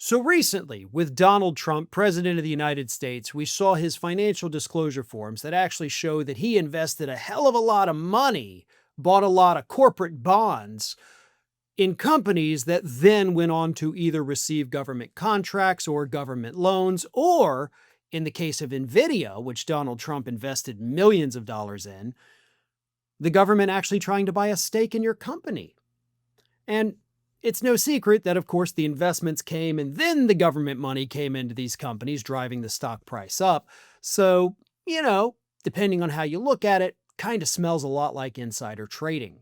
So recently, with Donald Trump, President of the United States, we saw his financial disclosure forms that actually show that he invested a hell of a lot of money, bought a lot of corporate bonds in companies that then went on to either receive government contracts or government loans, or in the case of NVIDIA, which Donald Trump invested millions of dollars in, the government actually trying to buy a stake in your company. And it's no secret that, of course, the investments came and then the government money came into these companies, driving the stock price up. So, depending on how you look at it, kind of smells a lot like insider trading.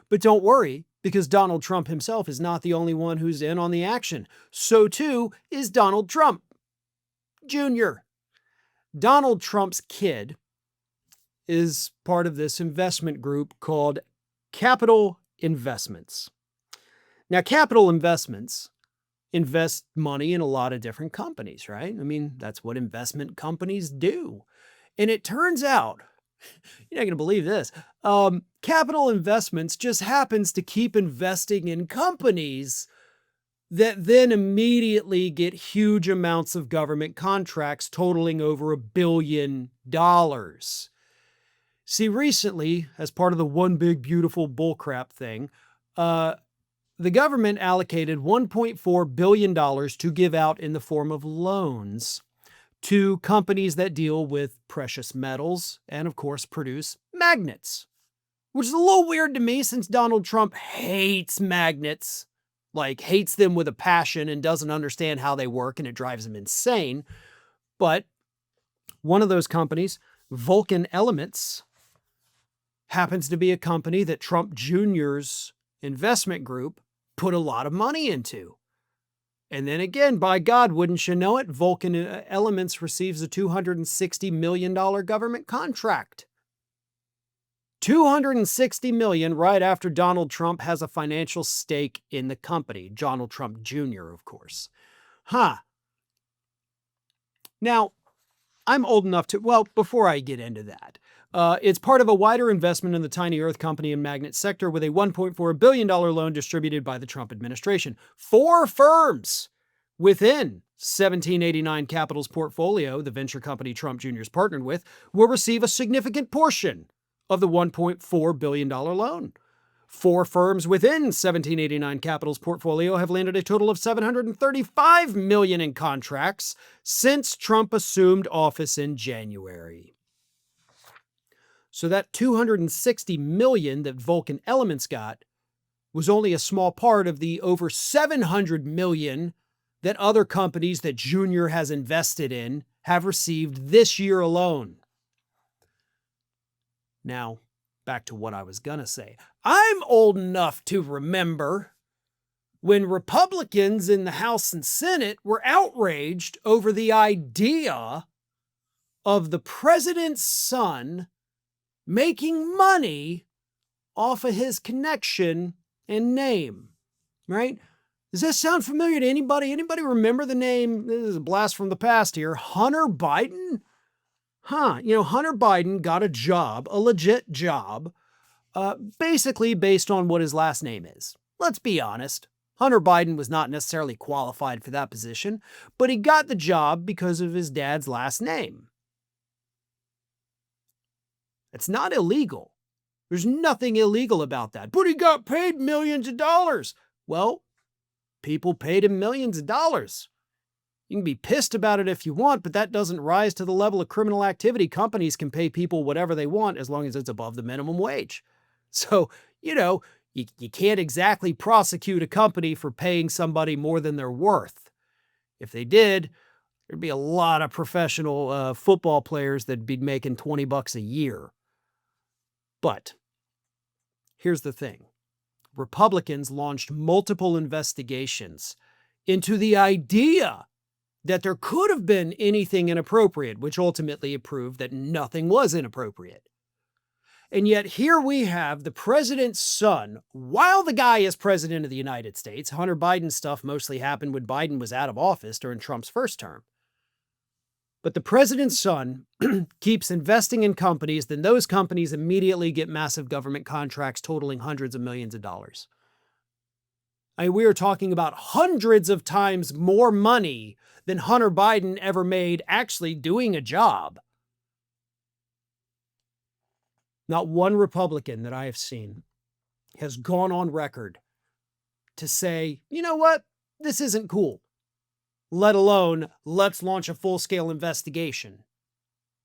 But don't worry, because Donald Trump himself is not the only one who's in on the action. So too is Donald Trump Jr. Donald Trump's kid is part of this investment group called Capital Investments. Now, Capital Investments invest money in a lot of different companies, right? I mean, that's what investment companies do. And it turns out, you're not going to believe this, Capital Investments just happens to keep investing in companies that then immediately get huge amounts of government contracts totaling over $1 billion. See, recently, as part of the one big beautiful bullcrap thing, the government allocated $1.4 billion to give out in the form of loans to companies that deal with precious metals and, of course, produce magnets, which is a little weird to me since Donald Trump hates magnets, like hates them with a passion and doesn't understand how they work, and it drives him insane. But one of those companies, Vulcan Elements, happens to be a company that Trump Jr.'s investment group put a lot of money into. And then again, by God, wouldn't you know it, Vulcan Elements receives a $260 million government contract. $260 million right after Donald Trump has a financial stake in the company. Donald Trump Jr., of course. Now, I'm old enough to, well, before I get into that, it's part of a wider investment in the tiny earth company and magnet sector with a $1.4 billion loan distributed by the Trump administration. 4 firms within 1789 Capital's portfolio, the venture company Trump Jr. is partnered with, will receive a significant portion of the $1.4 billion loan. 4 firms within 1789 Capital's portfolio have landed a total of $735 million in contracts since Trump assumed office in January. So that $260 million that Vulcan Elements got was only a small part of the over $700 million that other companies that Junior has invested in have received this year alone. Now, back to what I was going to say. I'm old enough to remember when Republicans in the House and Senate were outraged over the idea of the president's son making money off of his connection and name, right? Does that sound familiar to anybody? Anybody remember the name? This is a blast from the past here. Hunter Biden? Hunter Biden got a job, a legit job, basically based on what his last name is. Let's be honest. Hunter Biden was not necessarily qualified for that position, but he got the job because of his dad's last name. It's not illegal. There's nothing illegal about that. But he got paid millions of dollars. Well, people paid him millions of dollars. You can be pissed about it if you want, but that doesn't rise to the level of criminal activity. Companies can pay people whatever they want as long as it's above the minimum wage. So, you can't exactly prosecute a company for paying somebody more than they're worth. If they did, there'd be a lot of professional football players that'd be making $20 a year. But here's the thing. Republicans launched multiple investigations into the idea that there could have been anything inappropriate, which ultimately proved that nothing was inappropriate. And yet here we have the president's son, while the guy is president of the United States. Hunter Biden stuff mostly happened when Biden was out of office during Trump's first term. But the president's son keeps investing in companies, then those companies immediately get massive government contracts totaling hundreds of millions of dollars. I mean, we are talking about hundreds of times more money than Hunter Biden ever made actually doing a job. Not one Republican that I have seen has gone on record to say, you know what, this isn't cool, let alone let's launch a full-scale investigation.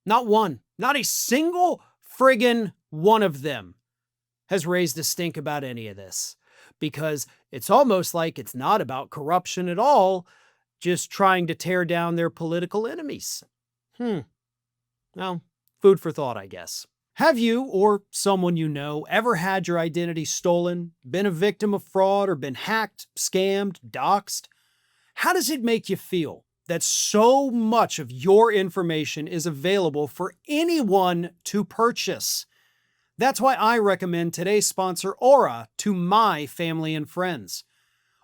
Not one, not a single friggin' one of them has raised a stink about any of this, because it's almost like it's not about corruption at all, just trying to tear down their political enemies. Well, food for thought, I guess. Have you, or someone you know, ever had your identity stolen, been a victim of fraud, or been hacked, scammed, doxxed? How does it make you feel that so much of your information is available for anyone to purchase? That's why I recommend today's sponsor, Aura, to my family and friends.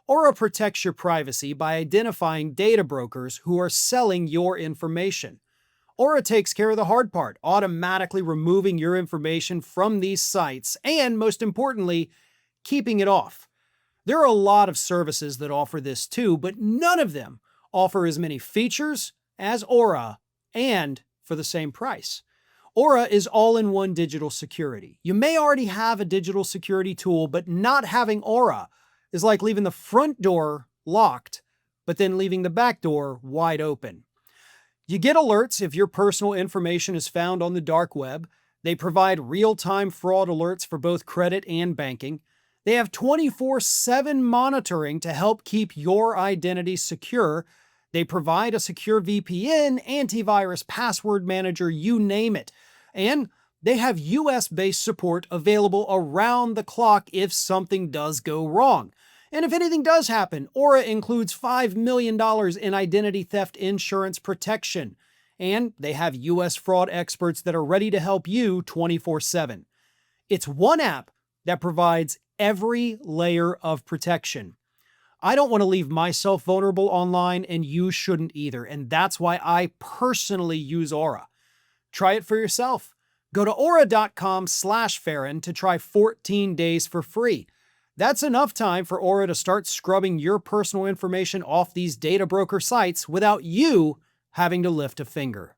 Aura protects your privacy by identifying data brokers who are selling your information. Aura takes care of the hard part, automatically removing your information from these sites and, most importantly, keeping it off. There are a lot of services that offer this too, but none of them offer as many features as Aura, and for the same price. Aura is all-in-one digital security. You may already have a digital security tool, but not having Aura is like leaving the front door locked, but then leaving the back door wide open. You get alerts if your personal information is found on the dark web. They provide real-time fraud alerts for both credit and banking. They have 24/7 monitoring to help keep your identity secure. They provide a secure VPN, antivirus, password manager, you name it. And they have US-based support available around the clock if something does go wrong. And if anything does happen, Aura includes $5 million in identity theft insurance protection. And they have US fraud experts that are ready to help you 24/7. It's one app that provides every layer of protection. I don't want to leave myself vulnerable online, and you shouldn't either. And that's why I personally use Aura. Try it for yourself. Go to aura.com/Farron to try 14 days for free. That's enough time for Aura to start scrubbing your personal information off these data broker sites without you having to lift a finger.